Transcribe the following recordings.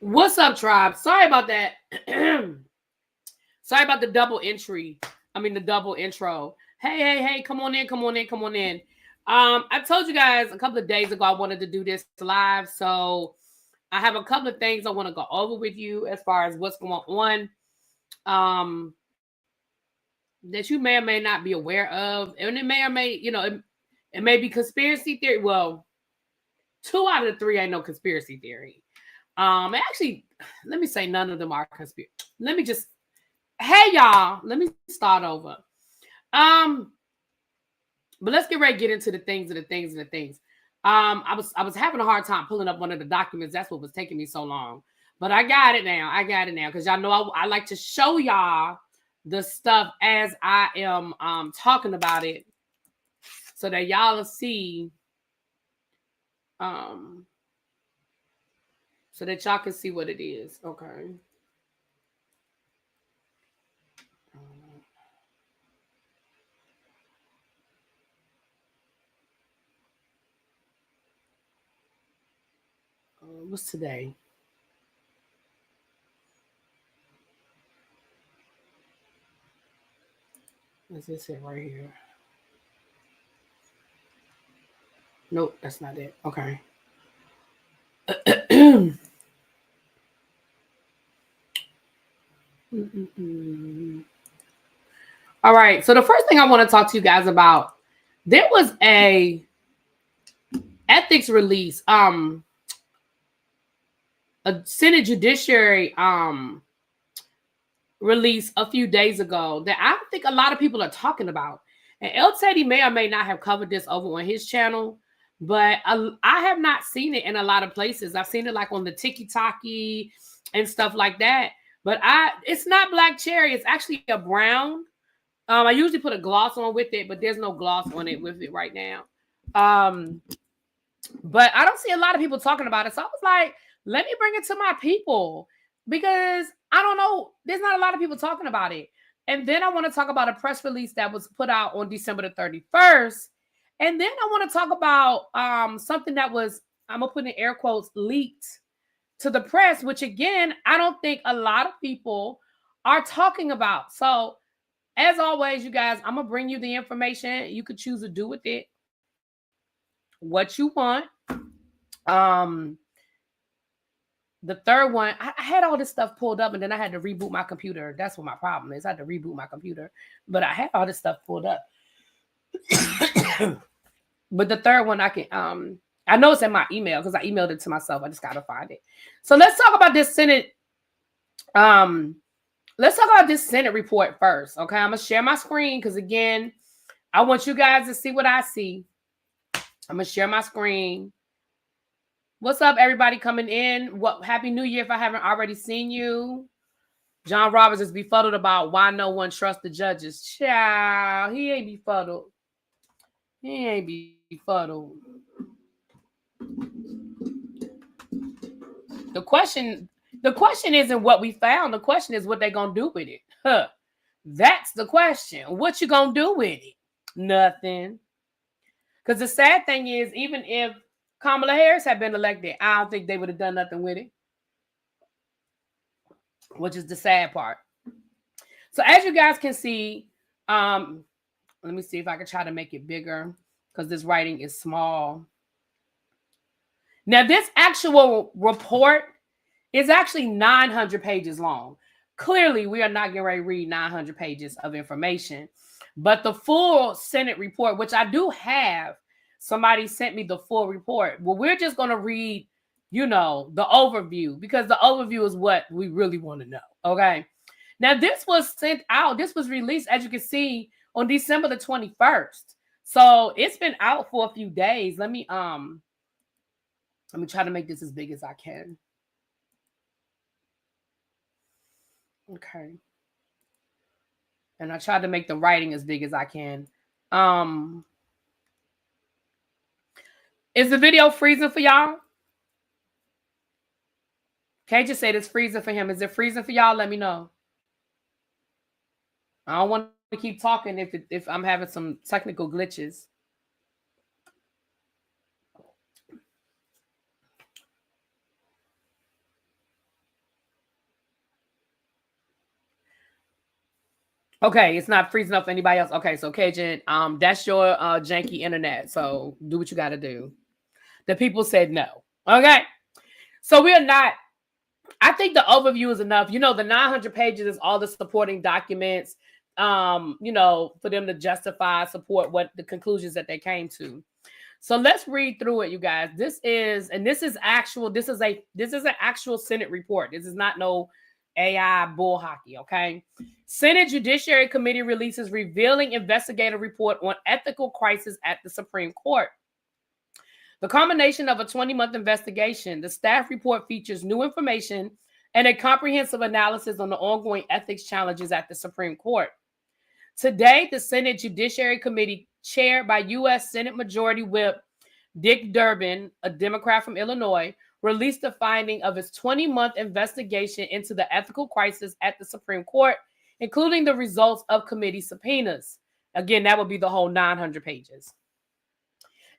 What's up, tribe? Sorry about that. Sorry about the double entry. The double intro. Hey, come on in. I told you guys a couple of days ago I wanted to do this live, so I have a couple of things I want to go over with you as far as what's going on. That you may or may not be aware of, and it may or may, it may be conspiracy theory. Well, 2 out of the 3 ain't no conspiracy theory. Actually, let me say none of them are conspiracy. Hey y'all, let me start over. But let's get ready to get into the things. I was having a hard time pulling up one of the documents. That's what was taking me so long. But I got it now. Because y'all know I like to show y'all the stuff as I am talking about it, so that y'all will see. So that y'all can see what it is. Okay. What's today? Is this it right here? Nope, that's not it. Okay. All right. So the first thing I want to talk to you guys about, there was a ethics release, a Senate Judiciary release a few days ago that I think a lot of people are talking about. And El Teddy may or may not have covered this over on his channel, but I have not seen it in a lot of places. I've seen it like on the TikTok and stuff like that. But it's not black cherry. It's actually a brown. I usually put a gloss on with it, but there's no gloss on it with it right now. But I don't see a lot of people talking about it. So I was like, let me bring it to my people, because I don't know, there's not a lot of people talking about it. And then I want to talk about a press release that was put out on December the 31st. And then I want to talk about something that was, I'm going to put in air quotes, leaked to the press, which again, I don't think a lot of people are talking about. So as always, you guys, I'm going to bring you the information. You could choose to do with it what you want. The third one, I had all this stuff pulled up and then I had to reboot my computer. That's what my problem is. I had to reboot my computer, but I had all this stuff pulled up. But the third one, I know it's in my email because I emailed it to myself. I just got to find it. So let's talk about this Senate. Let's talk about this Senate report first. Okay. I'm going to share my screen because again, I want you guys to see what I see. I'm going to share my screen. What's up, everybody coming in? Happy New Year if I haven't already seen you. John Roberts is befuddled about why no one trusts the judges. Child, he ain't befuddled. He ain't befuddled. The question isn't what we found. The question is what they gonna do with it. Huh. That's the question. What you gonna do with it? Nothing. Because the sad thing is, even if Kamala Harris had been elected, I don't think they would have done nothing with it, which is the sad part. So as you guys can see, let me see if I can try to make it bigger because this writing is small. Now, this actual report is actually 900 pages long. Clearly, we are not getting ready to read 900 pages of information, but the full Senate report, which I do have, somebody sent me the full report. Well, we're just going to read, the overview, because the overview is what we really want to know. Okay. Now, this was sent out. This was released, as you can see, on December the 21st. So it's been out for a few days. Let me try to make this as big as I can. Okay. And I tried to make the writing as big as I can. Is the video freezing for y'all? Can't just say it's freezing for him. Is it freezing for y'all? Let me know. I don't want to keep talking if I'm having some technical glitches. Okay, it's not freezing up for anybody else. Okay, so Cajun, that's your janky internet. So do what you got to do. The people said no. Okay, so we are not. I think the overview is enough. You know, the 900 pages is all the supporting documents. You know, for them to justify, support what the conclusions that they came to. So let's read through it, you guys. This is an actual Senate report. This is not no AI bull hockey, okay? Senate Judiciary Committee releases revealing investigative report on ethical crisis at the Supreme Court. The culmination of a 20-month investigation, the staff report features new information and a comprehensive analysis on the ongoing ethics challenges at the Supreme Court. Today, the Senate Judiciary Committee, chaired by U.S. Senate Majority Whip Dick Durbin, a Democrat from Illinois, released the finding of its 20-month investigation into the ethical crisis at the Supreme Court, including the results of committee subpoenas. Again, that would be the whole 900 pages.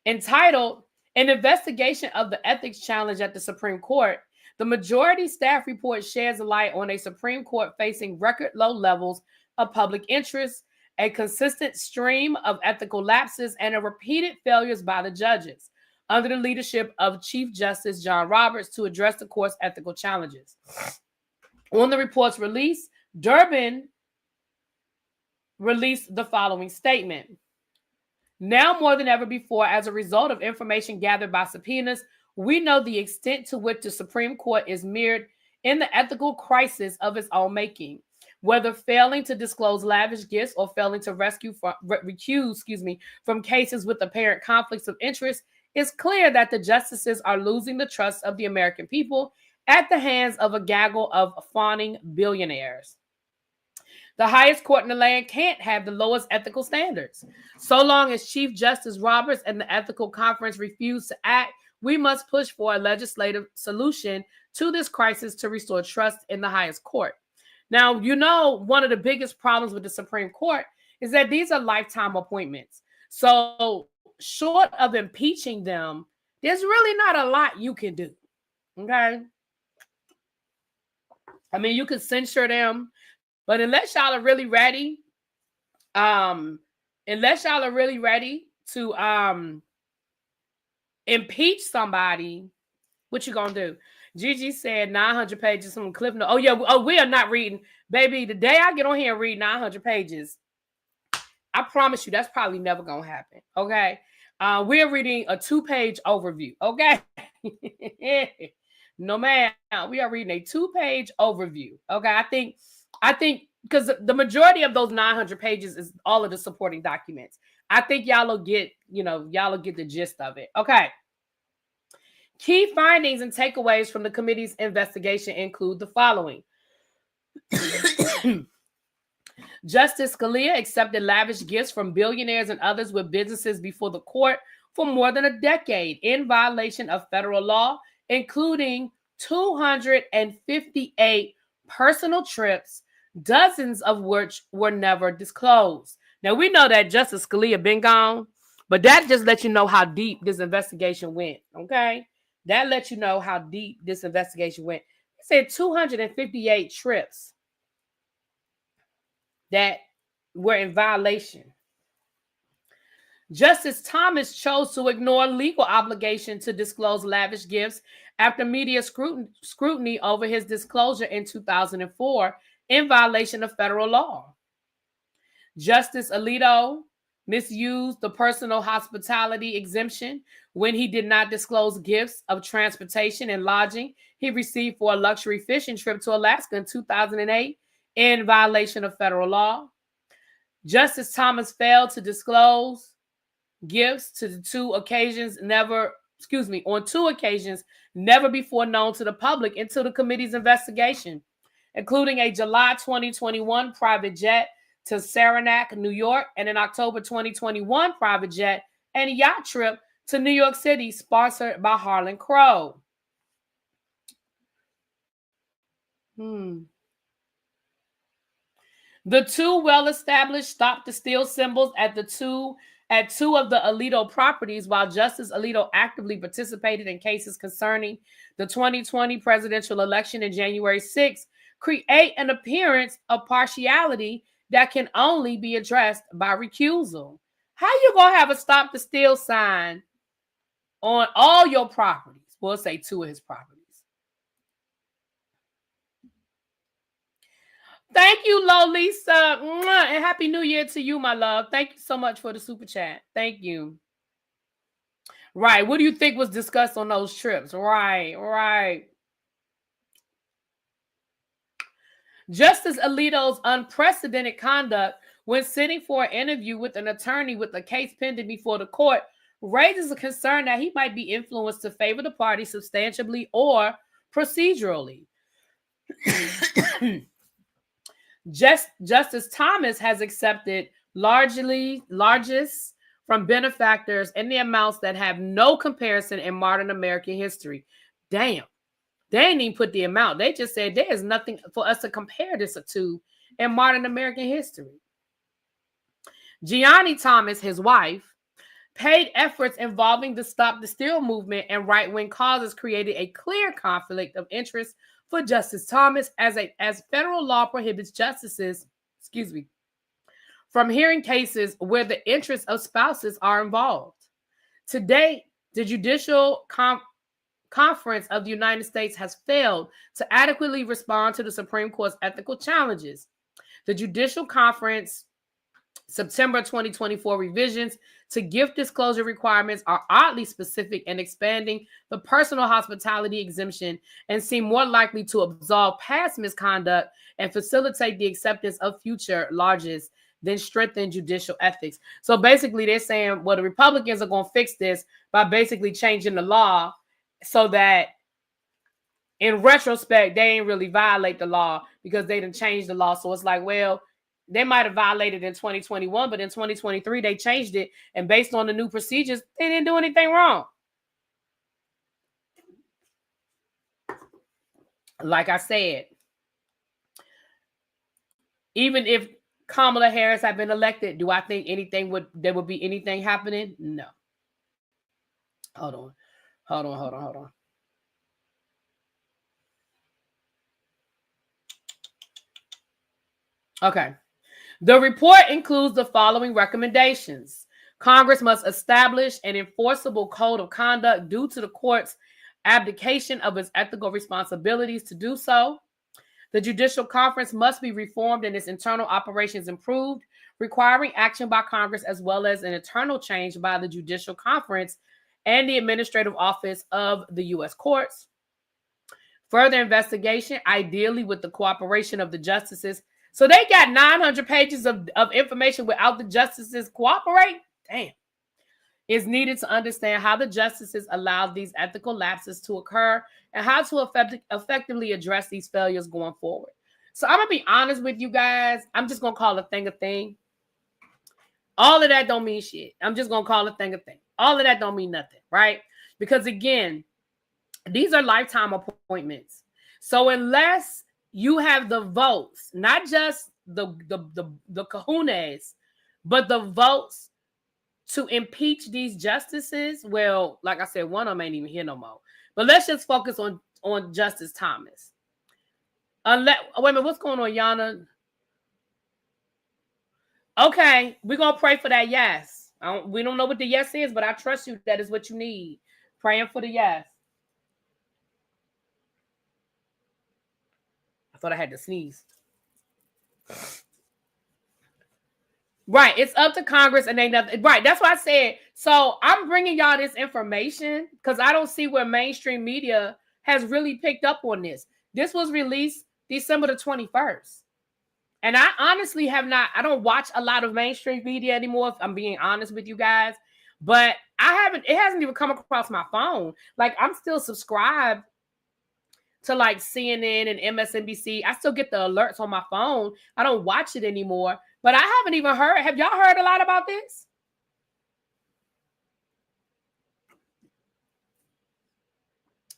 Entitled, An Investigation of the Ethics Challenge at the Supreme Court, the majority staff report sheds a light on a Supreme Court facing record low levels of public interest, a consistent stream of ethical lapses, and a repeated failures by the judges under the leadership of Chief Justice John Roberts to address the court's ethical challenges. On the report's release, Durbin released the following statement. Now more than ever before, as a result of information gathered by subpoenas, we know the extent to which the Supreme Court is mired in the ethical crisis of its own making. Whether failing to disclose lavish gifts or failing to recuse from cases with apparent conflicts of interest, it's clear that the justices are losing the trust of the American people at the hands of a gaggle of fawning billionaires. The highest court in the land can't have the lowest ethical standards. So long as Chief Justice Roberts and the Ethical Conference refuse to act, we must push for a legislative solution to this crisis to restore trust in the highest court. Now, you know, one of the biggest problems with the Supreme Court is that these are lifetime appointments. So short of impeaching them, there's really not a lot you can do. Okay? I mean, you could censure them, but unless y'all are really ready, to impeach somebody, what you gonna do? Gigi said 900 pages from Cliff Notes. Oh, yeah. Oh, we are not reading. Baby, the day I get on here and read 900 pages, I promise you that's probably never going to happen. Okay? We're reading a 2-page overview. Okay? No, ma'am. We are reading a 2-page overview. Okay? I think because the majority of those 900 pages is all of the supporting documents. I think y'all will get the gist of it. Okay. Key findings and takeaways from the committee's investigation include the following. Justice Scalia accepted lavish gifts from billionaires and others with businesses before the court for more than a decade in violation of federal law, including 258 personal trips, dozens of which were never disclosed. Now, we know that Justice Scalia been gone, but that just lets you know how deep this investigation went, okay? That lets you know how deep this investigation went. It said 258 trips that were in violation. Justice Thomas chose to ignore legal obligation to disclose lavish gifts after media scrutiny over his disclosure in 2004 in violation of federal law. Justice Alito misused the personal hospitality exemption when he did not disclose gifts of transportation and lodging he received for a luxury fishing trip to Alaska in 2008 in violation of federal law. Justice Thomas failed to disclose gifts on two occasions never before known to the public until the committee's investigation, including a July 2021 private jet to Saranac, New York, and an October 2021 private jet and yacht trip to New York City, sponsored by Harlan Crow. The two well-established stop the steal symbols at two of the Alito properties, while Justice Alito actively participated in cases concerning the 2020 presidential election and January 6th, create an appearance of partiality that can only be addressed by recusal. How you gonna have a stop the steal sign on all your properties? We'll say 2 of his properties. Thank you, Lolisa. And Happy New Year to you, my love. Thank you so much for the super chat. Thank you. Right. What do you think was discussed on those trips? Right. Justice Alito's unprecedented conduct when sitting for an interview with an attorney with a case pending before the court raises a concern that he might be influenced to favor the party substantially or procedurally. Justice Thomas has accepted largest from benefactors in the amounts that have no comparison in modern American history. Damn. They didn't even put the amount. They just said there is nothing for us to compare this to in modern American history. Gianni Thomas, his wife, paid efforts involving the Stop the Steal movement and right-wing causes created a clear conflict of interest for Justice Thomas as federal law prohibits justices, from hearing cases where the interests of spouses are involved. To date, the Judicial Conference of the United States has failed to adequately respond to the Supreme Court's ethical challenges. The Judicial Conference September 2024 revisions to gift disclosure requirements are oddly specific and expanding the personal hospitality exemption and seem more likely to absolve past misconduct and facilitate the acceptance of future larges than strengthen judicial ethics. So basically they're saying, well, the Republicans are going to fix this by basically changing the law so that in retrospect, they ain't really violate the law because they didn't change the law. So it's like, well, they might have violated in 2021, but in 2023, they changed it. And based on the new procedures, they didn't do anything wrong. Like I said, even if Kamala Harris had been elected, do I think there would be anything happening? No. Hold on. Okay. The report includes the following recommendations. Congress must establish an enforceable code of conduct due to the court's abdication of its ethical responsibilities to do so. The Judicial Conference must be reformed and its internal operations improved, requiring action by Congress as well as an internal change by the Judicial Conference and the Administrative Office of the U.S. Courts. Further investigation, ideally with the cooperation of the justices. So they got 900 pages of information without the justices cooperate? Damn. Is needed to understand how the justices allowed these ethical lapses to occur and how to effectively address these failures going forward. So I'm going to be honest with you guys. I'm just going to call a thing a thing. All of that don't mean shit. I'm just going to call a thing a thing. All of that don't mean nothing, right? Because again, these are lifetime appointments. So unless you have the votes, not just the kahunas, but the votes to impeach these justices. Well, like I said, one of them ain't even here no more. But let's just focus on Justice Thomas. Wait a minute, what's going on, Yana? Okay, we're going to pray for that yes. We don't know what the yes is, but I trust you that is what you need. Praying for the yes. I thought I had to sneeze. Right, it's up to Congress and ain't nothing. Right, that's what I said. So I'm bringing y'all this information because I don't see where mainstream media has really picked up on this. This was released December the 21st. And I honestly I don't watch a lot of mainstream media anymore, if I'm being honest with you guys. But it hasn't even come across my phone. Like, I'm still subscribed to like CNN and MSNBC. I still get the alerts on my phone. I don't watch it anymore. But I haven't even heard. Have y'all heard a lot about this?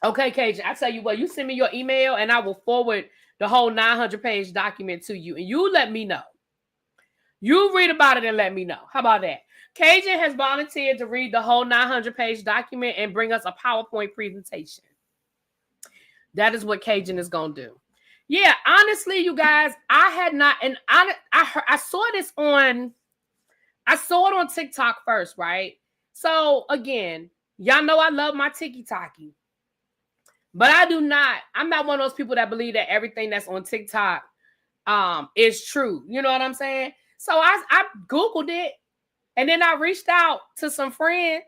Okay, Cajun, I tell you what, you send me your email and I will forward the whole 900-page document to you. And you let me know. You read about it and let me know. How about that? Cajun has volunteered to read the whole 900-page document and bring us a PowerPoint presentation. That is what Cajun is going to do. Yeah, honestly, you guys, I had not, and I saw this on, I saw it on TikTok first, right? So again, y'all know I love my tiki-taki, but I'm not one of those people that believe that everything that's on TikTok is true. You know what I'm saying? So I Googled it, and then I reached out to some friends.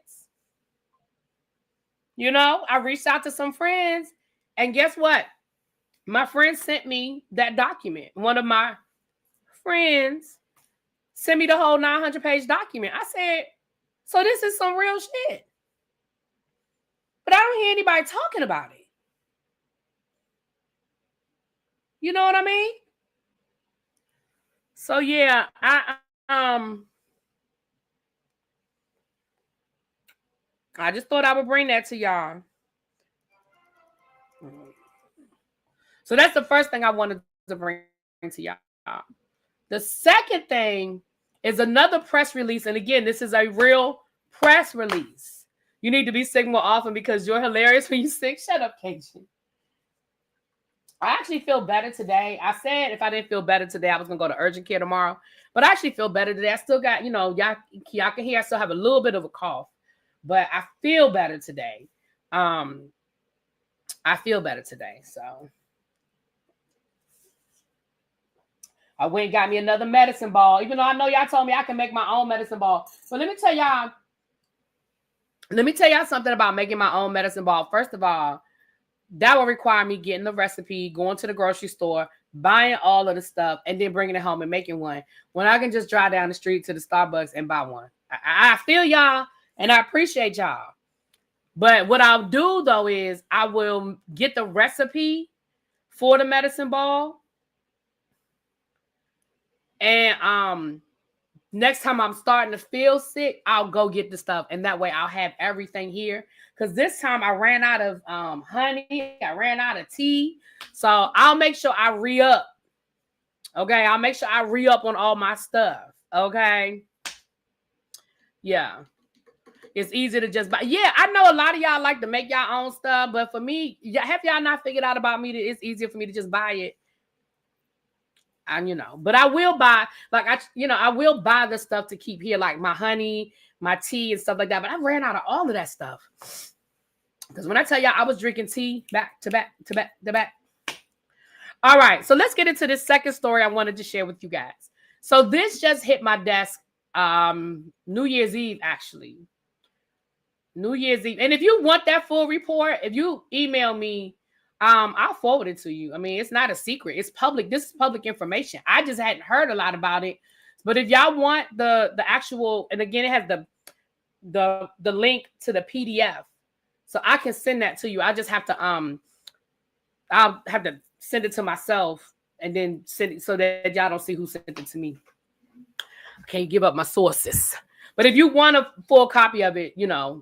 You know, I reached out to some friends, and guess what? My friend sent me that document. One of my friends sent me the whole 900-page document. I said, so this is some real shit. But I don't hear anybody talking about it. You know what I mean? So yeah, I just thought I would bring that to y'all. So that's the first thing I wanted to bring to y'all. The second thing is another press release. And again, this is a real press release. You need to be sick more often because you're hilarious when you're sick. Shut up, Cajun. I actually feel better today. I said if I didn't feel better today, I was going to go to urgent care tomorrow. But I actually feel better today. I still got, you know, y'all can hear I still have a little bit of a cough. But I feel better today. I feel better today. So I went and got me another medicine ball, even though I know y'all told me I can make my own medicine ball. But let me tell y'all something about making my own medicine ball. First of all, that will require me getting the recipe, going to the grocery store, buying all of the stuff, and then bringing it home and making one. When I can just drive down the street to the Starbucks and buy one. I feel y'all, and I appreciate y'all. But what I'll do, though, is I will get the recipe for the medicine ball. And next time I'm starting to feel sick, I'll go get the stuff. And that way I'll have everything here. Because this time I ran out of honey. I ran out of tea. So I'll make sure I re-up. Okay? I'll make sure I re-up on all my stuff. Okay? Yeah. It's easy to just buy. Yeah, I know a lot of y'all like to make y'all own stuff. But for me, have y'all not figured out about me that it's easier for me to just buy it? And but I will buy, I will buy the stuff to keep here, like my honey, my tea, and stuff like that. But I ran out of all of that stuff. Because when I tell y'all I was drinking tea back to back to back to back. All right, so let's get into this second story I wanted to share with you guys. So this just hit my desk New Year's Eve, actually. New Year's Eve. And if you want that full report, if you email me, I'll forward it to you. I mean, it's not a secret. It's public. This is public information. I just hadn't heard a lot about it. But if y'all want the actual, and again, it has the link to the PDF. So I can send that to you. I just have to I'll have to send it to myself and then send it so that y'all don't see who sent it to me. I can't give up my sources. But if you want a full copy of it,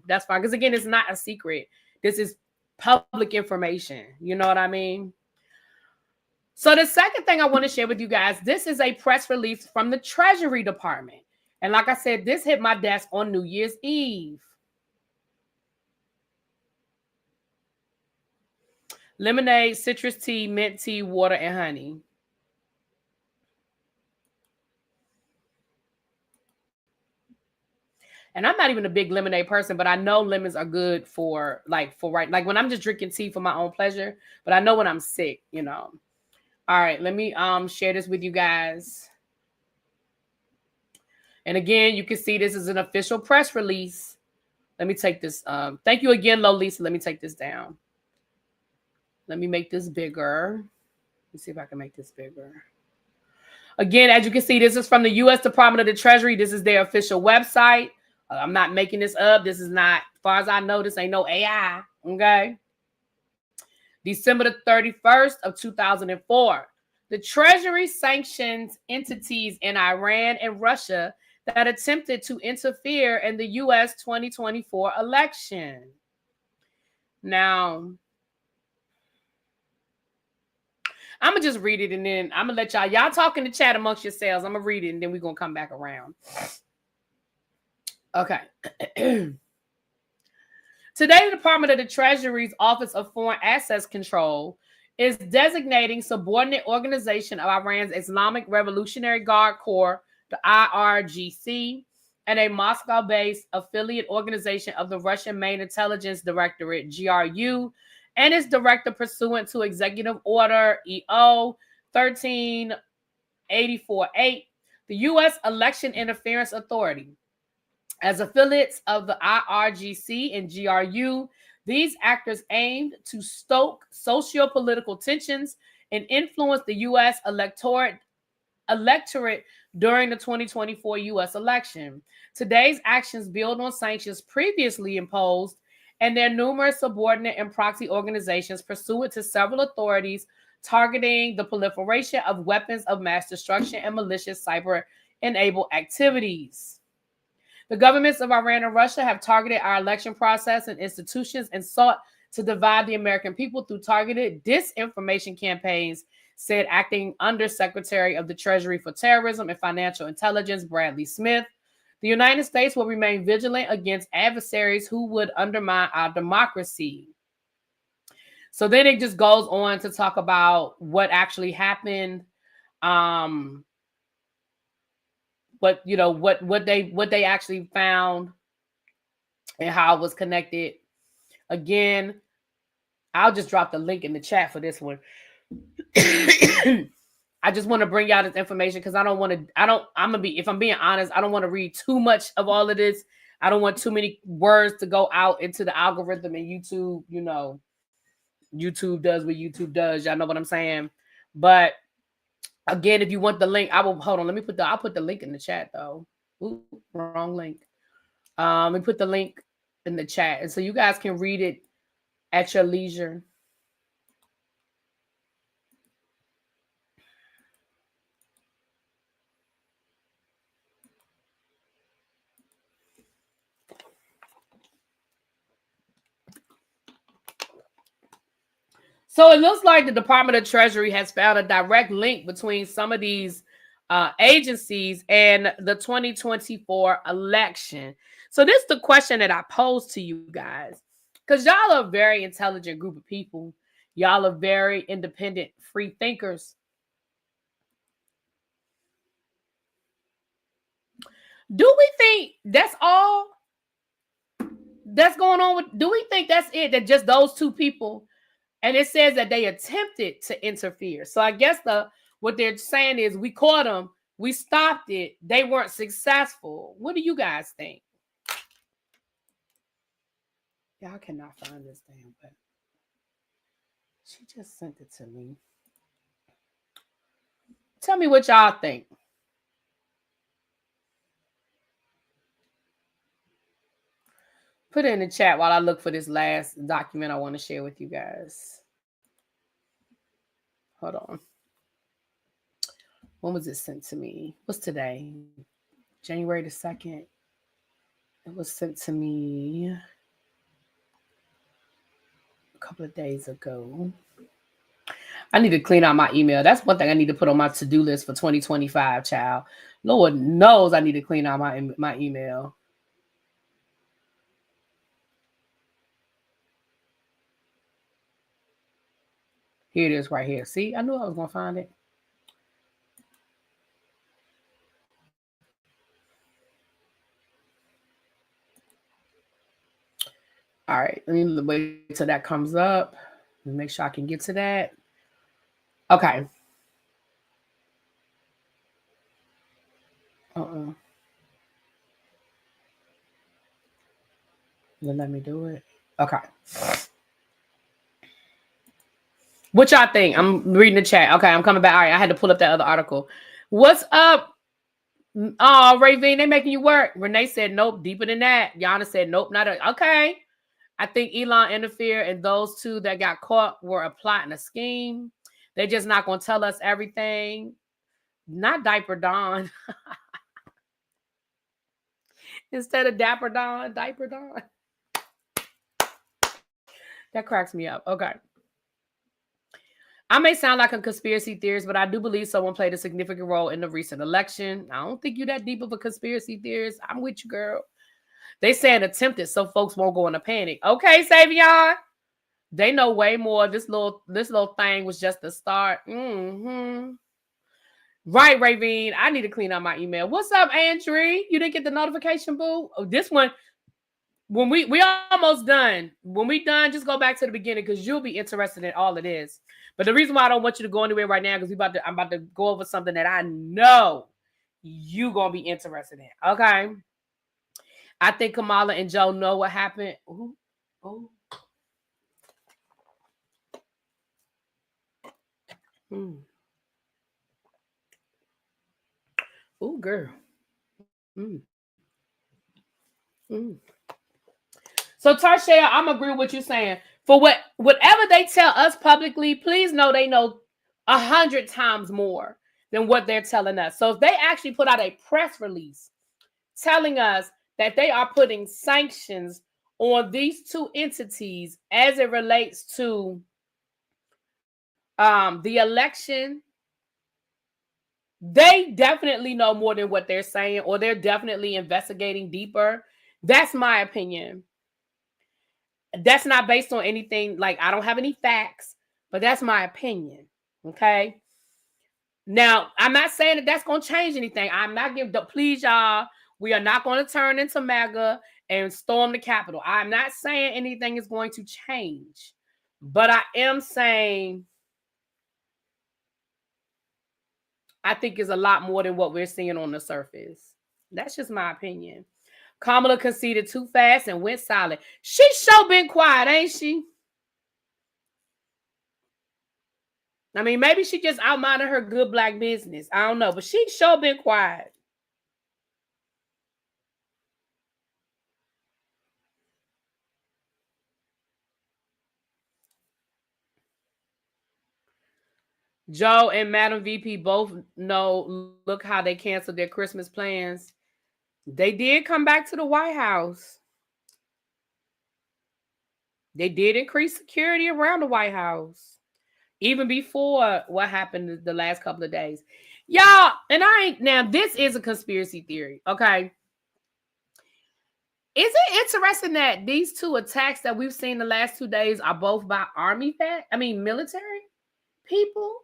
that's fine. Because again, it's not a secret. This is public information. You know what I mean? So the second thing I want to share with you guys, this is a press release from the Treasury Department. And like I said, this hit my desk on New Year's Eve. Lemonade, citrus tea, mint tea, water, and honey. And I'm not even a big lemonade person, but I know lemons are good for when I'm just drinking tea for my own pleasure. But I know when I'm sick, All right, let me share this with you guys. And again, you can see this is an official press release. Let me take this. Thank you again, Lolisa. Let me take this down. Let me make this bigger. Let's see if I can make this bigger. Again, as you can see, this is from the U.S. Department of the Treasury. This is their official website. I'm not making this up. This is not, as far as I know, this ain't no AI. Okay. December the 31st of 2004. The Treasury sanctions entities in Iran and Russia that attempted to interfere in the U.S. 2024 election. Now, I'm going to just read it and then I'm going to let y'all talk in the chat amongst yourselves. I'm going to read it and then we're going to come back around. Okay. Today, the Department of the Treasury's Office of Foreign Assets Control is designating subordinate organization of Iran's Islamic Revolutionary Guard Corps, the IRGC, and a Moscow-based affiliate organization of the Russian Main Intelligence Directorate, GRU, and its director pursuant to Executive Order EO 13848, the U.S. Election Interference Authority. As affiliates of the IRGC and GRU, these actors aimed to stoke socio-political tensions and influence the U.S. electorate during the 2024 U.S. election. Today's actions build on sanctions previously imposed and their numerous subordinate and proxy organizations pursuant to several authorities targeting the proliferation of weapons of mass destruction and malicious cyber-enabled activities. The governments of Iran and Russia have targeted our election process and institutions and sought to divide the American people through targeted disinformation campaigns, said Acting Undersecretary of the Treasury for Terrorism and Financial Intelligence, Bradley Smith. The United States will remain vigilant against adversaries who would undermine our democracy. So then it just goes on to talk about what actually happened, what they actually found and how it was connected. Again, I'll just drop the link in the chat for this one. I just want to bring y'all this information because if I'm being honest, I don't want to read too much of all of this. I don't want too many words to go out into the algorithm and YouTube, YouTube does what YouTube does. Y'all know what I'm saying? But again, if you want the link, I'll put the link in the chat though. Ooh, wrong link. Let me put the link in the chat. And so you guys can read it at your leisure. So it looks like the Department of Treasury has found a direct link between some of these agencies and the 2024 election. So this is the question that I pose to you guys, because y'all are a very intelligent group of people. Y'all are very independent, free thinkers. Do we think that's all that's going on with? Do we think that's it? That just those two people? And it says that they attempted to interfere. So I guess what they're saying is we caught them, we stopped it, they weren't successful. What do you guys think? Y'all cannot find this thing, but she just sent it to me. Tell me what y'all think. Put it in the chat while I look for this last document I want to share with you guys. Hold on. When was it sent to me? What's today? January the 2nd. It was sent to me a couple of days ago. I need to clean out my email. That's one thing I need to put on my to-do list for 2025, child. Lord knows I need to clean out my email. Here it is right here. See, I knew I was going to find it. All right. Let me wait till that comes up. Let me make sure I can get to that. Okay. Let me do it. Okay. What y'all think? I'm reading the chat. Okay, I'm coming back. All right, I had to pull up that other article. What's up? Oh, Ravine, they making you work. Renee said, nope, deeper than that. Yana said, nope, not a. Okay. I think Elon interfered, and those two that got caught were plotting a scheme. They're just not going to tell us everything. Not Diaper Dawn. Instead of Dapper Dawn, Diaper Dawn. That cracks me up. Okay. I may sound like a conspiracy theorist, but I do believe someone played a significant role in the recent election. I don't think you're that deep of a conspiracy theorist. I'm with you, girl. They saying attempted so folks won't go into panic. Okay, Savion. They know way more. This little thing was just the start. Right, Ravine. I need to clean up my email. What's up, Andrew? You didn't get the notification, boo? Oh, this one, when we almost done. When we done, just go back to the beginning because you'll be interested in all of this. But the reason why I don't want you to go anywhere right now because I'm about to go over something that I know you gonna be interested in. Okay. I think Kamala and Joe know what happened. Ooh. Ooh, girl. So Tarsha, I'm agree with what you're saying. For whatever they tell us publicly, please know they know 100 times more than what they're telling us. So if they actually put out a press release telling us that they are putting sanctions on these two entities as it relates to the election, they definitely know more than what they're saying, or they're definitely investigating deeper. That's my opinion. That's not based on anything. Like, I don't have any facts, but that's my opinion. Okay. Now, I'm not saying that that's going to change anything. I'm not giving up. Please, y'all, we are not going to turn into MAGA and storm the Capitol. I'm not saying anything is going to change, but I am saying I think it's a lot more than what we're seeing on the surface. That's just my opinion. Kamala conceded too fast and went silent. She sure been quiet, ain't she? I mean, maybe she just outminded her good black business. I don't know, but she sure been quiet. Joe and Madam VP both know, look how they canceled their Christmas plans. They did come back to the White House. They did increase security around the White House, even before what happened the last couple of days. Y'all, and now this is a conspiracy theory, okay? Is it interesting that these two attacks that we've seen the last 2 days are both by military people?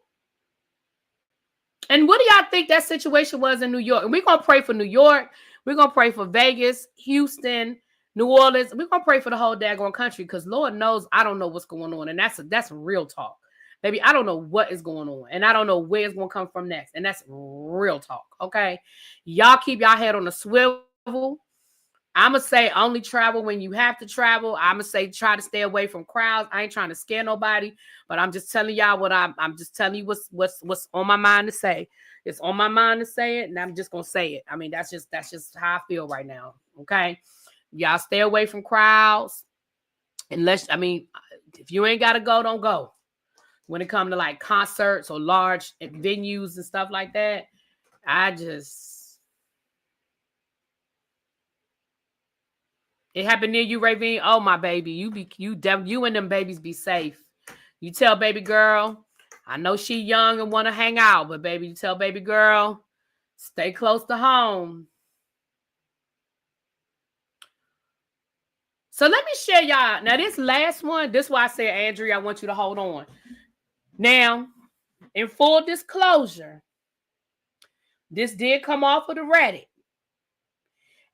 And what do y'all think that situation was in New York? And we're going to pray for New York. We're going to pray for Vegas, Houston, New Orleans. We're going to pray for the whole daggone country because Lord knows I don't know what's going on. And that's real talk. Baby, I don't know what is going on. And I don't know where it's going to come from next. And that's real talk, okay? Y'all keep y'all head on the swivel. I'm going to say only travel when you have to travel. I'm going to say try to stay away from crowds. I ain't trying to scare nobody, but I'm just telling y'all what I'm just telling you what's on my mind to say. It's on my mind to say it, and I'm just going to say it. I mean, that's just how I feel right now, okay? Y'all stay away from crowds. If you ain't got to go, don't go. When it comes to like concerts or large venues and stuff like that, it happened near you, Ravine. Oh, my baby. You and them babies be safe. You tell baby girl, I know she young and want to hang out, but baby, you tell baby girl, stay close to home. So let me share y'all. Now, this last one, this is why I said, Andrea, I want you to hold on. Now, in full disclosure, this did come off of the Reddit.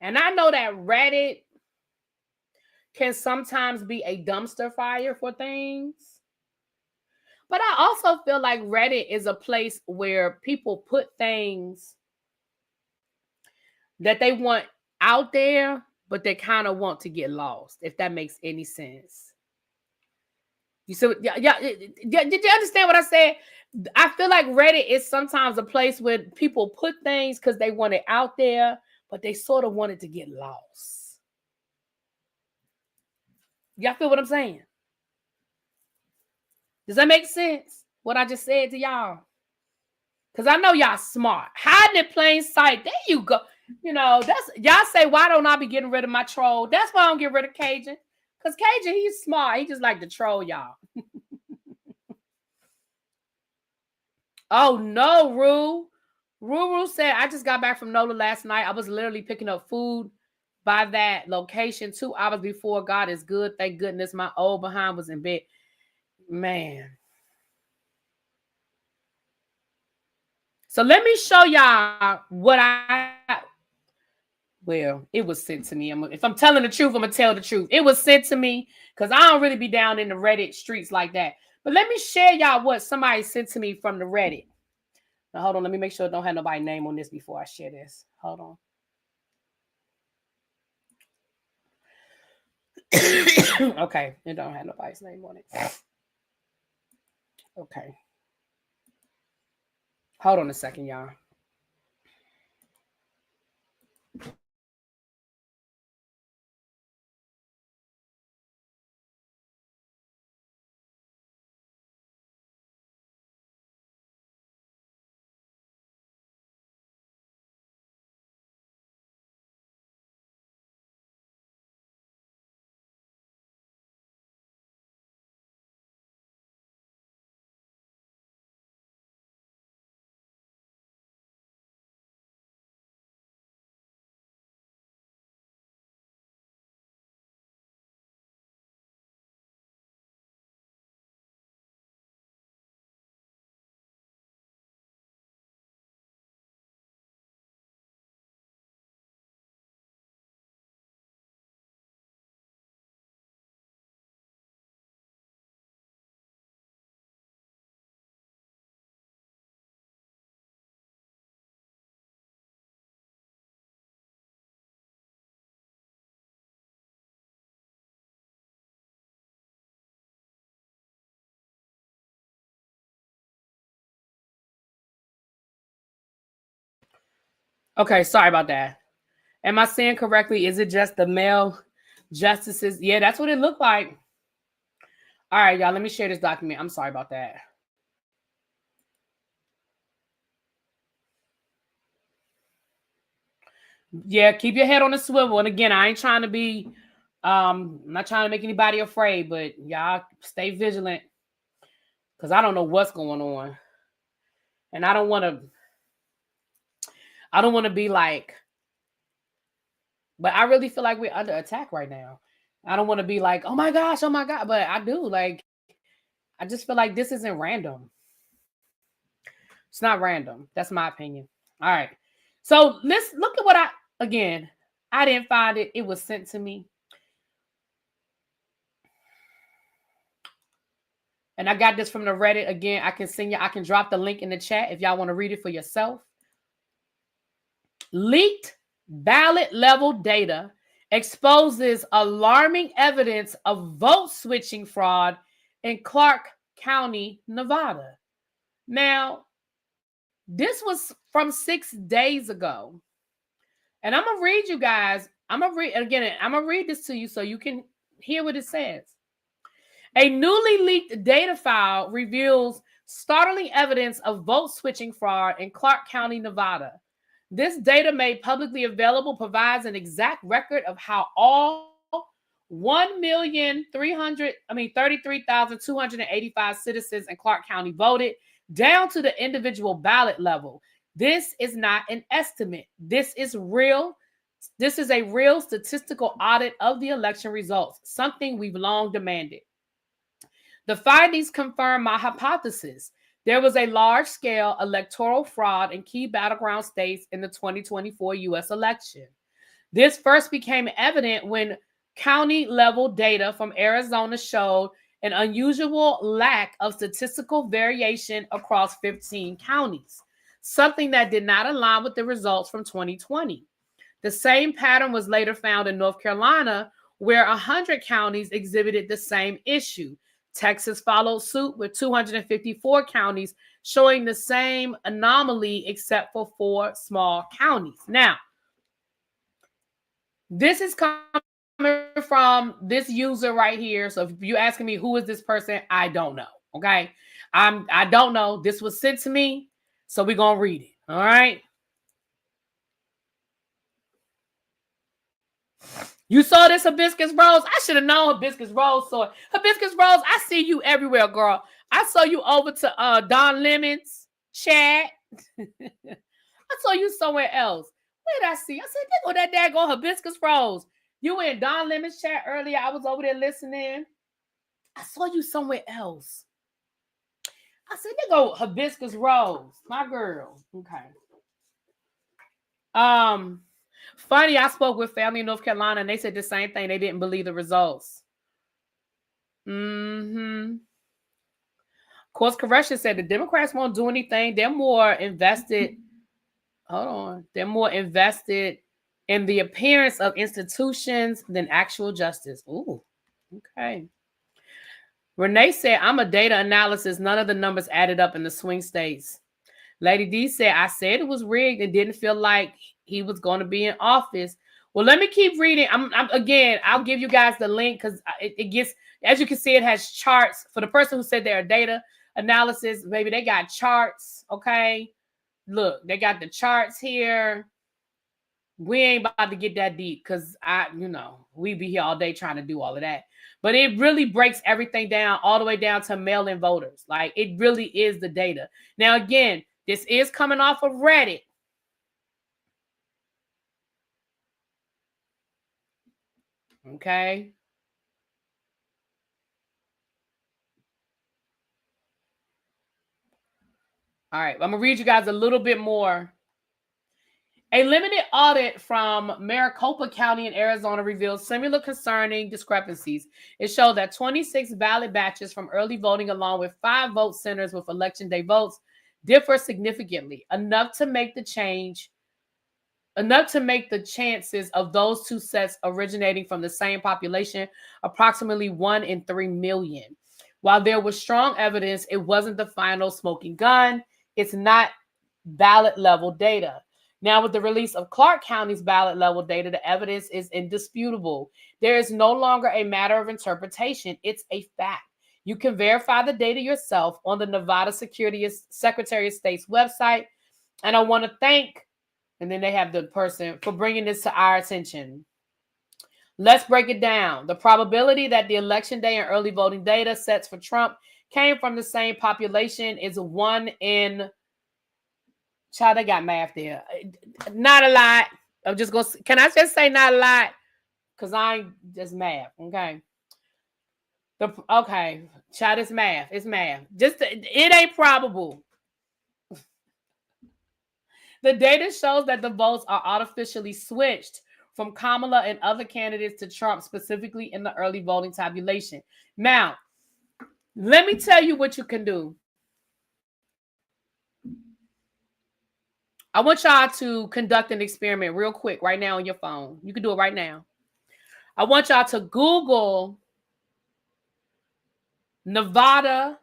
And I know that Reddit can sometimes be a dumpster fire for things. But I also feel like Reddit is a place where people put things that they want out there, but they kind of want to get lost, if that makes any sense. Did you understand what I said? I feel like Reddit is sometimes a place where people put things because they want it out there, but they sort of want it to get lost. Y'all feel what I'm saying? Does that make sense? What I just said to y'all? Because I know y'all smart. Hiding in plain sight. There you go. You know, that's y'all say, why don't I be getting rid of my troll? That's why I don't get rid of Cajun. Because Cajun, he's smart. He just like to troll y'all. Oh, no, Rue. Ruru said, I just got back from NOLA last night. I was literally picking up food by that location 2 hours before. God is good. Thank goodness my old behind was in bed. Man. So let me show y'all what well, it was sent to me. If I'm telling the truth, I'm going to tell the truth. It was sent to me because I don't really be down in the Reddit streets like that. But let me share y'all what somebody sent to me from the Reddit. Now, hold on. Let me make sure I don't have nobody's name on this before I share this. Hold on. Okay. It don't have nobody's name on it. Okay. Hold on a second, y'all. Okay, sorry about that. Am I saying correctly? Is it just the male justices? Yeah, that's what it looked like. All right, y'all, let me share this document. I'm sorry about that. Yeah, keep your head on the swivel. And again, I ain't trying to be, I'm not trying to make anybody afraid, but y'all stay vigilant because I don't know what's going on. And I don't want to be like, but I really feel like we're under attack right now. I don't want to be like, oh my gosh, but I do. Like, I just feel like this isn't random. It's not random. That's my opinion. All right. So let's look at what I didn't find it. It was sent to me. And I got this from the Reddit. Again, I can drop the link in the chat if y'all want to read it for yourself. Leaked ballot level data exposes alarming evidence of vote switching fraud in Clark County, Nevada. Now, this was from 6 days ago. And I'm going to read you guys. I'm going to read this to you so you can hear what it says. A newly leaked data file reveals startling evidence of vote switching fraud in Clark County, Nevada. This data made publicly available provides an exact record of how all 1,33,285 citizens in Clark County voted, down to the individual ballot level. This is not an estimate. This is real. This is a real statistical audit of the election results, something we've long demanded. The findings confirm my hypothesis. There was a large-scale electoral fraud in key battleground states in the 2024 U.S. election. This first became evident when county-level data from Arizona showed an unusual lack of statistical variation across 15 counties, something that did not align with the results from 2020. The same pattern was later found in North Carolina, where 100 counties exhibited the same issue. Texas followed suit with 254 counties showing the same anomaly except for 4 small counties. Now, this is coming from this user right here. So if you're asking me who is this person, I don't know. Okay. I don't know. This was sent to me. So we're going to read it. All right. You saw this Hibiscus Rose? I should have known Hibiscus Rose saw it. Hibiscus Rose, I see you everywhere, girl. I saw you over to Don Lemon's chat. I saw you somewhere else. Where did I see? I said, there go that daggone Hibiscus Rose. You were in Don Lemon's chat earlier. I was over there listening. I saw you somewhere else. I said, there go Hibiscus Rose, my girl. Okay. Funny, I spoke with family in North Carolina and they said the same thing. They didn't believe the results. Course correction said the Democrats won't do anything. They're more invested. Hold on. They're more invested in the appearance of institutions than actual justice. Ooh, okay. Renee said, I'm a data analysis. None of the numbers added up in the swing states. Lady D said, I said it was rigged and didn't feel like he was going to be in office. Well, let me keep reading. Again, I'll give you guys the link because it gets, as you can see, it has charts. For the person who said they're data analysis, maybe they got charts, okay? Look, they got the charts here. We ain't about to get that deep because we be here all day trying to do all of that. But it really breaks everything down all the way down to mail-in voters. Like, it really is the data. Now, again, this is coming off of Reddit. Okay. All right. I'm going to read you guys a little bit more. A limited audit from Maricopa County in Arizona reveals similar concerning discrepancies. It showed that 26 ballot batches from early voting along with 5 vote centers with election day votes differ significantly, enough to make the chances of those two sets originating from the same population approximately 1 in 3 million. While there was strong evidence it wasn't the final smoking gun, it's not ballot level data. Now, with the release of Clark County's ballot level data, the evidence is indisputable. There is no longer a matter of interpretation. It's a fact. You can verify the data yourself on the Nevada Secretary of State's website. And I want to thank, and then they have the person, for bringing this to our attention. Let's break it down. The probability that the election day and early voting data sets for Trump came from the same population is 1 in... Child, they got math there. Not a lot. I'm just going to... Can I just say not a lot? Because I ain't just math, okay? Okay. Child, it's math. It's math. It ain't probable. The data shows that the votes are artificially switched from Kamala and other candidates to Trump, specifically in the early voting tabulation. Now, let me tell you what you can do. I want y'all to conduct an experiment real quick right now on your phone. You can do it right now. I want y'all to Google Nevada,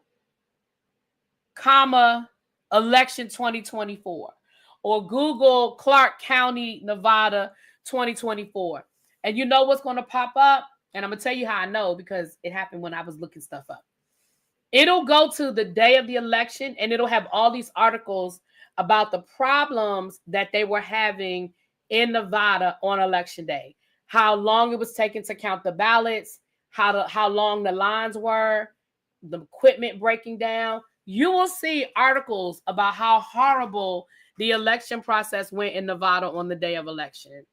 election 2024, or Google Clark County, Nevada 2024. And you know what's going to pop up? And I'm going to tell you how I know, because it happened when I was looking stuff up. It'll go to the day of the election and it'll have all these articles about the problems that they were having in Nevada on election day, how long it was taking to count the ballots, how long the lines were, the equipment breaking down. You will see articles about how horrible the election process went in Nevada on the day of election.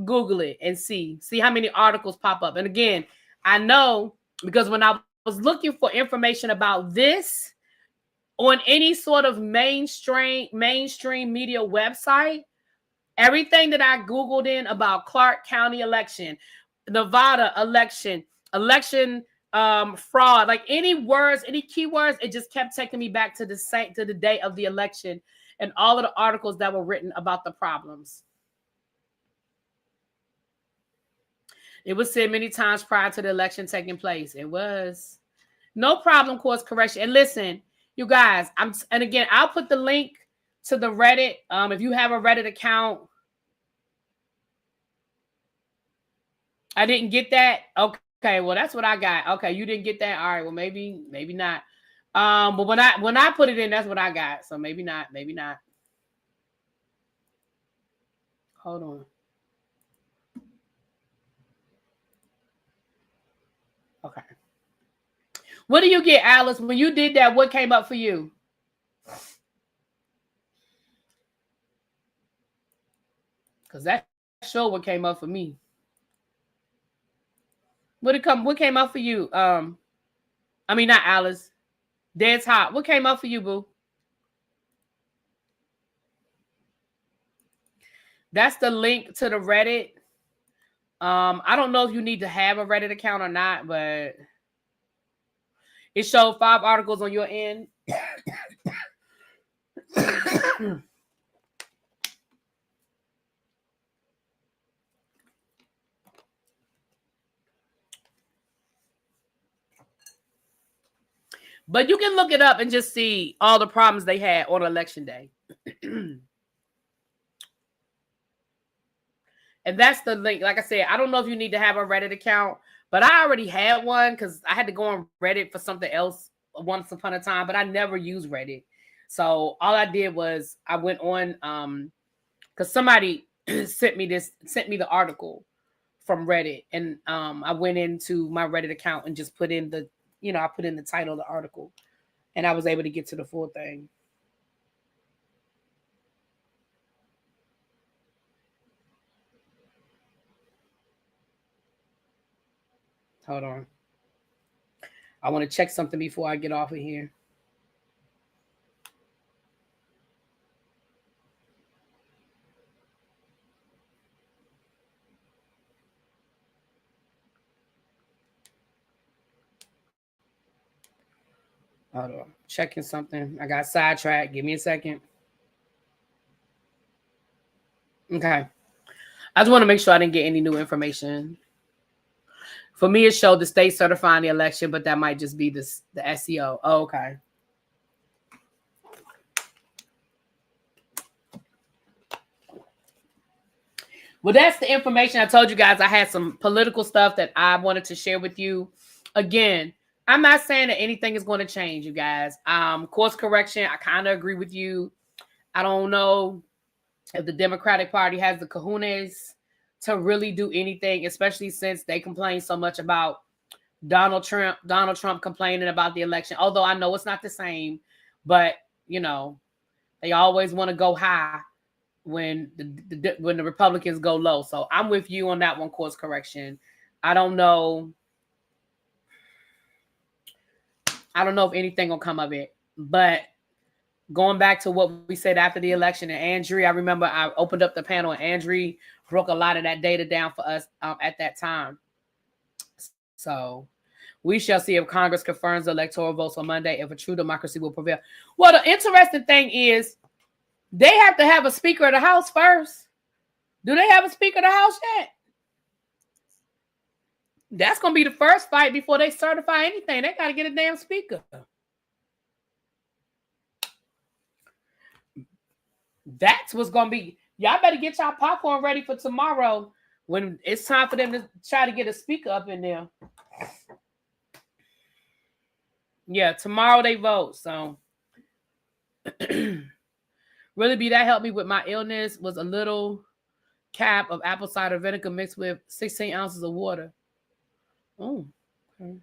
Google it and see how many articles pop up. And again, I know because when I was looking for information about this on any sort of mainstream media website, everything that I Googled in about Clark County election, Nevada election fraud, like any words, any keywords, it just kept taking me back to the day of the election and all of the articles that were written about the problems. It was said many times prior to the election taking place. It was. No problem, course correction. And listen, you guys, and again, I'll put the link to the Reddit. If you have a Reddit account. I didn't get that. Okay, well, that's what I got. Okay, you didn't get that. All right, well, maybe not. But when I put it in, that's what I got. So maybe not. Hold on. Okay. What do you get, Alice? When you did that, what came up for you? Because that's sure what came up for me. What came up for you? I mean, not Alice. Dead's hot. What came up for you, boo? That's the link to the Reddit. I don't know if you need to have a Reddit account or not, but it showed 5 articles on your end. But you can look it up and just see all the problems they had on election day. And that's the link. Like I said, I don't know if you need to have a Reddit account, but I already had one because I had to go on Reddit for something else once upon a time, but I never used Reddit. So all I did was I went on because somebody sent me the article from Reddit, and I went into my Reddit account and just put in I put in the title of the article, and I was able to get to the full thing. Hold on. I want to check something before I get off of here. Hold on. Checking something. I got sidetracked. Give me a second. Okay. I just want to make sure I didn't get any new information. For me, it showed the state certifying the election, but that might just be the SEO. Oh, okay. Well, that's the information. I told you guys I had some political stuff that I wanted to share with you. Again, I'm not saying that anything is going to change, you guys. Course correction, I kind of agree with you. I don't know if the Democratic Party has the kahunas to really do anything, especially since they complain so much about Donald Trump complaining about the election. Although I know it's not the same, but they always want to go high when the Republicans go low. So I'm with you on that one, course correction. I don't know if anything will come of it, but going back to what we said after the election, and Andrew, I remember I opened up the panel and Andrew broke a lot of that data down for us at that time. So we shall see if Congress confirms the electoral votes on Monday, if a true democracy will prevail. Well, the interesting thing is they have to have a Speaker of the House first. Do they have a Speaker of the House yet? That's going to be the first fight before they certify anything. They got to get a damn Speaker. That's what's going to be. Y'all better get y'all popcorn ready for tomorrow when it's time for them to try to get a Speaker up in there. Yeah, tomorrow they vote. So Really, that helped me with my illness was a little cap of apple cider vinegar mixed with 16 ounces of water. Oh, okay.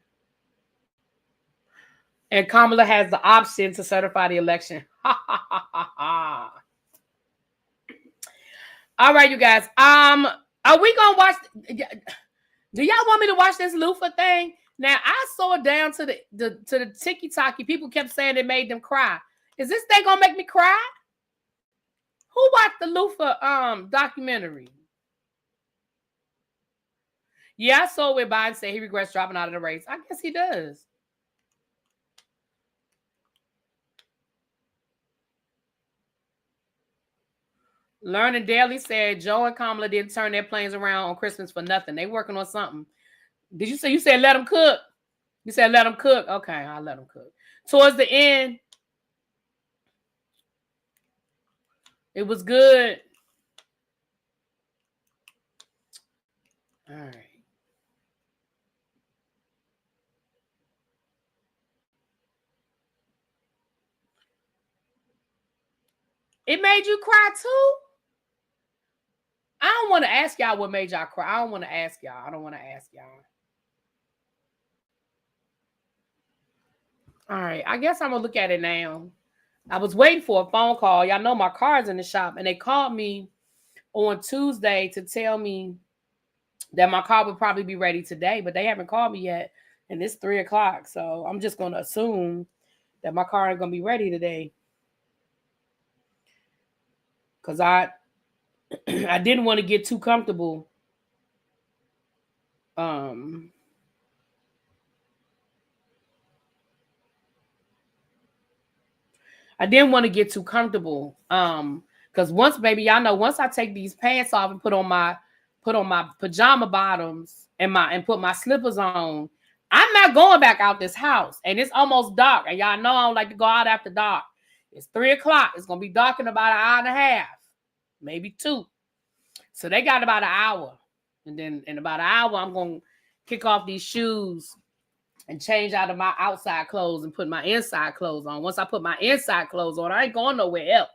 And Kamala has the option to certify the election. All right, you guys. Are we gonna watch? Do y'all want me to watch this loofah thing? Now I saw it down to the tiki-taki. People kept saying it made them cry. Is this thing gonna make me cry? Who watched the loofah documentary? Yeah, I saw where Biden said he regrets dropping out of the race. I guess he does. Learning Daily said Joe and Kamala didn't turn their planes around on Christmas for nothing. They working on something. Did you say you said let them cook? You said let them cook. Okay, I'll let them cook. Towards the end, it was good. All right. It made you cry too? I don't want to ask y'all what made y'all cry. I don't want to ask y'all. All right. I guess I'm going to look at it now. I was waiting for a phone call. Y'all know my car's in the shop. And they called me on Tuesday to tell me that my car would probably be ready today, but they haven't called me yet. And it's 3:00. So I'm just going to assume that my car ain't going to be ready today. Because I didn't want to get too comfortable. I didn't want to get too comfortable. Because once, baby, y'all know, once I take these pants off and put on my pajama bottoms and put my slippers on, I'm not going back out this house. And it's almost dark. And y'all know I don't like to go out after dark. It's 3:00. It's gonna be dark in about an hour and a half, maybe 2. So they got about an hour. And then in about an hour, I'm gonna kick off these shoes and change out of my outside clothes and put my inside clothes on. Once I put my inside clothes on, I ain't going nowhere else.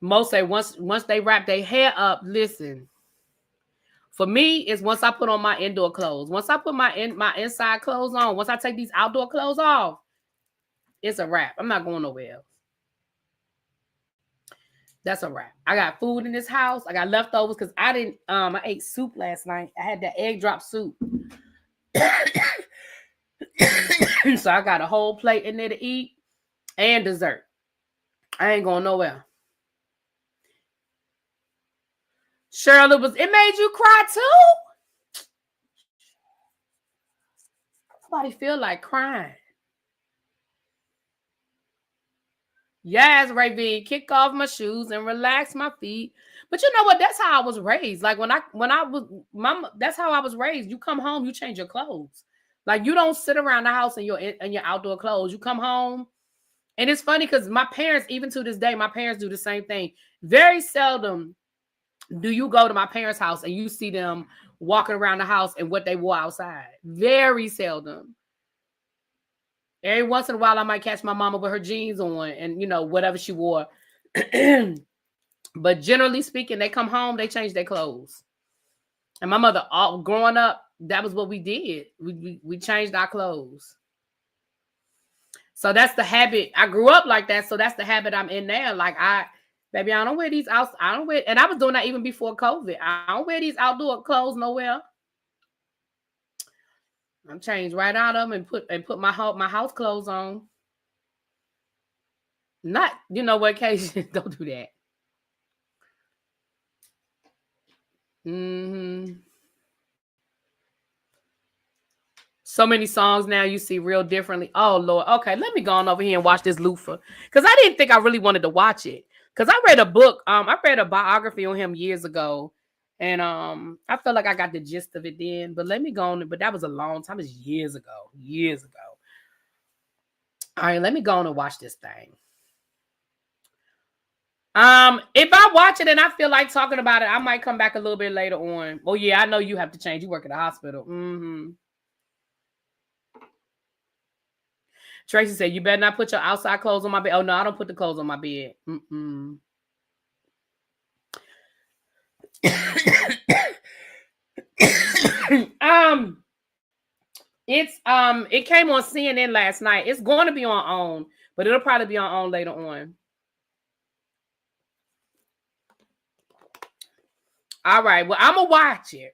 Most say once they wrap their hair up, listen. For me, it's once I put on my indoor clothes. Once I put my inside clothes on, once I take these outdoor clothes off, it's a wrap. I'm not going nowhere else. That's a wrap. I got food in this house. I got leftovers because I ate soup last night. I had that egg drop soup. So I got a whole plate in there to eat and dessert. I ain't going nowhere. Shirley, it made you cry too? Somebody feel like crying. Yes, Ravine, kick off my shoes and relax my feet. But you know what? That's how I was raised. Like when I was mama, that's how I was raised. You come home, you change your clothes. Like you don't sit around the house in your outdoor clothes. You come home. And it's funny because my parents, even to this day, my parents do the same thing. Very seldom do you go to my parents' house and you see them walking around the house in what they wore outside. Very seldom. Every once in a while, I might catch my mama with her jeans on and, you know, whatever she wore. But generally speaking, they come home, they change their clothes. And my mother, all growing up, that was what we did. We changed our clothes. So that's the habit. I grew up like that. So that's the habit I'm in now. Like baby, I don't wear these out. I don't wear, and I was doing that even before COVID. I don't wear these outdoor clothes nowhere. I'm changed right out of them and put my house clothes on. Not, you know what, occasion. Don't do that. So many songs now you see real differently. Oh Lord. Okay, let me go on over here and watch this loofah. Because I didn't think I really wanted to watch it. Because I read a book. I read a biography on him years ago. And I felt like I got the gist of it then. But let me go on. But that was a long time. It was years ago. Years ago. All right, let me go on and watch this thing. If I watch it and I feel like talking about it, I might come back a little bit later on. Oh yeah, I know you have to change. You work at the hospital. Tracy said, you better not put your outside clothes on my bed. Oh, no, I don't put the clothes on my bed. It came on CNN last night. It's going to be on OWN, but it'll probably be on OWN later on. All right, well, I'm going to watch it.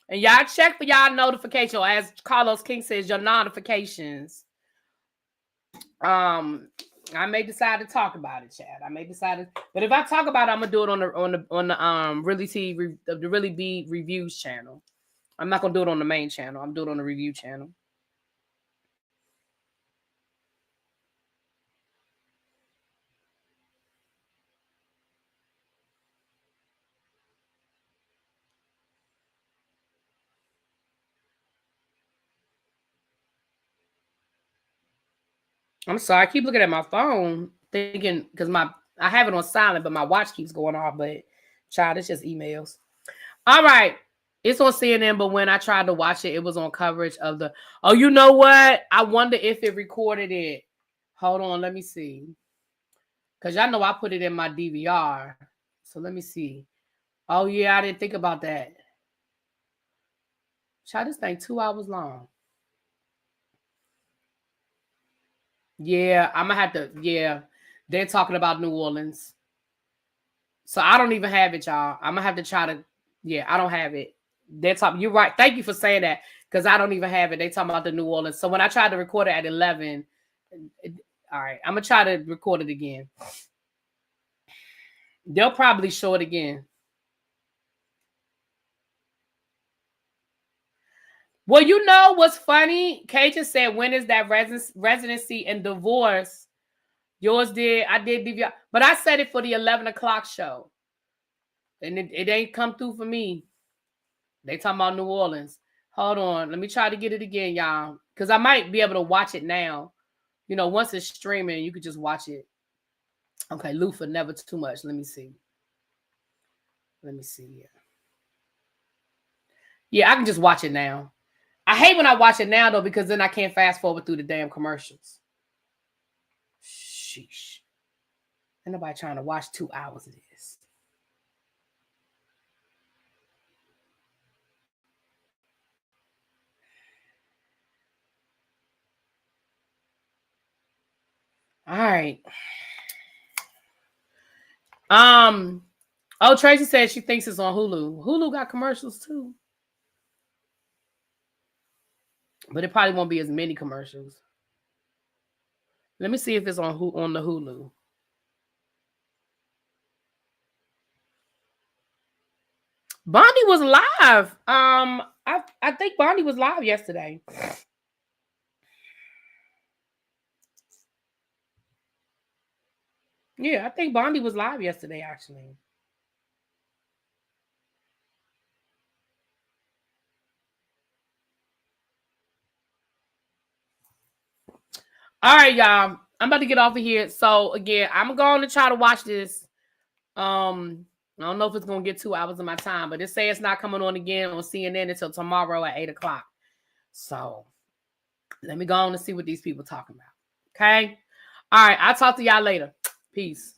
And y'all check for y'all notification, or as Carlos King says, your notifications. I may decide to talk about it, Chad. I may decide to, but if I talk about it, I'm gonna do it on the Really Be Reviews channel. I'm not gonna do it on the main channel. I'm doing it on the review channel. I'm sorry. I keep looking at my phone, thinking because I have it on silent, but my watch keeps going off. But child, it's just emails. All right. It's on CNN, but when I tried to watch it, it was on coverage of the. Oh, you know what? I wonder if it recorded it. Hold on, let me see. Because y'all know I put it in my DVR. So let me see. Oh, yeah, I didn't think about that. Child, this thing 2 hours long. Yeah, I'm going to have to. Yeah, they're talking about New Orleans. So I don't even have it, y'all. I'm gonna have to try to. Yeah, I don't have it. They're talking. You're right. Thank you for saying that because I don't even have it. They talking about the New Orleans. So when I tried to record it at 11, all right, I'm gonna try to record it again. They'll probably show it again. Well, you know what's funny? Cajun said, when is that residency and divorce? Yours did. I did DVR. But I said it for the 11 o'clock show. And it ain't come through for me. They talking about New Orleans. Hold on. Let me try to get it again, y'all. Because I might be able to watch it now. You know, once it's streaming, you could just watch it. Okay, loofah, never too much. Let me see. Let me see. Yeah, I can just watch it now. I hate when I watch it now, though, because then I can't fast forward through the damn commercials. Sheesh. Ain't nobody trying to watch 2 hours of this. All right. Oh, Tracy said she thinks it's on Hulu. Hulu got commercials too. But it probably won't be as many commercials. Let me see if it's on the Hulu. Bonnie was live. I think Bonnie was live yesterday. Yeah, I think Bonnie was live yesterday, actually. All right, y'all. I'm about to get off of here. So again, I'm going to try to watch this. I don't know if it's gonna get 2 hours of my time, but it say it's not coming on again on CNN until tomorrow at 8 o'clock. So let me go on and see what these people talking about. Okay. All right. I'll talk to y'all later. Peace.